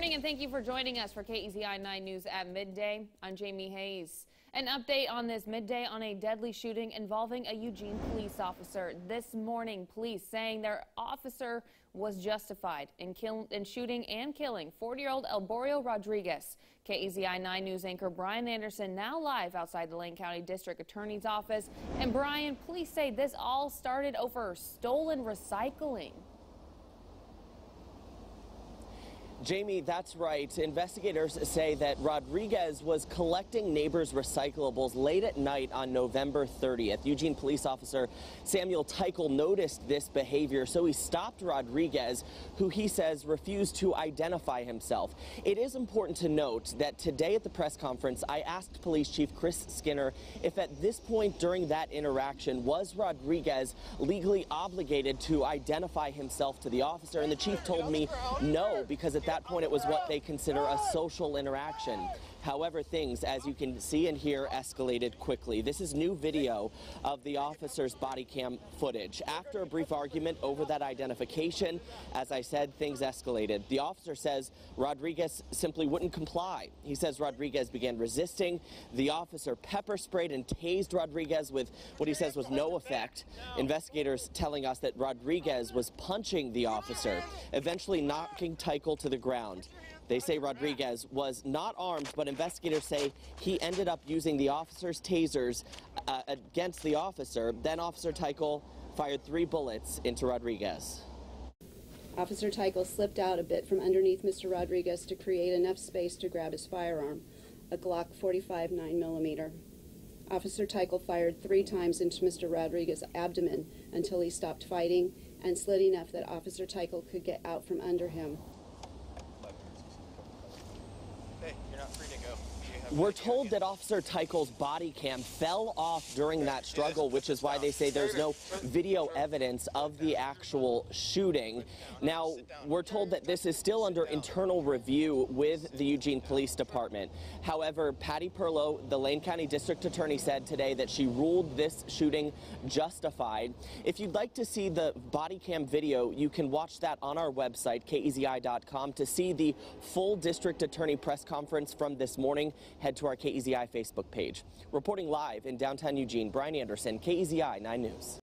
morning and thank you for joining us for KEZI 9 News at midday. I'm Jamie Hayes. An update on this midday on a deadly shooting involving a Eugene police officer. This morning, police saying their officer was justified in shooting and killing 40-year-old Elborio Rodriguez. KEZI 9 News anchor Brian Anderson now live outside the Lane County District Attorney's office. And Brian, police say this all started over stolen recycling. Jamie, that's right. Investigators say that Rodriguez was collecting neighbors' recyclables late at night on November 30th. Eugene police officer Samuel Teichel noticed this behavior, so he stopped Rodriguez, who he says refused to identify himself. It is important to note that today at the press conference, I asked Police Chief Chris Skinner if at this point during that interaction was Rodriguez legally obligated to identify himself to the officer, and the chief told me no, because at that point it was what they consider a social interaction. However, things, as you can see and hear, escalated quickly. This is new video of the officer's body cam footage. After a brief argument over that identification, as I said, things escalated. The officer says Rodriguez simply wouldn't comply. He says Rodriguez began resisting. The officer pepper sprayed and tased Rodriguez with what he says was no effect. Investigators telling us that Rodriguez was punching the officer, eventually knocking Teichel to the ground. They say Rodriguez was not armed, but investigators say he ended up using the officer's tasers against the officer. Then Officer Teichel fired 3 bullets into Rodriguez. Officer Teichel slipped out a bit from underneath Mr. Rodriguez to create enough space to grab his firearm, a Glock 45 9mm. Officer Teichel fired 3 times into Mr. Rodriguez's abdomen until he stopped fighting and slid enough that Officer Teichel could get out from under him. Hey, you're not free to go. We're told that Officer Teichel's body cam fell off during that struggle, which is why they say there's no video evidence of the actual shooting. Now, we're told that this is still under internal review with the Eugene Police Department. However, Patty Perlow, the Lane County District Attorney, said today that she ruled this shooting justified. If you'd like to see the body cam video, you can watch that on our website, KEZI.com. To see the full District Attorney press conference from this morning, head to our KEZI Facebook page. Reporting live in downtown Eugene, Brian Anderson, KEZI 9 News.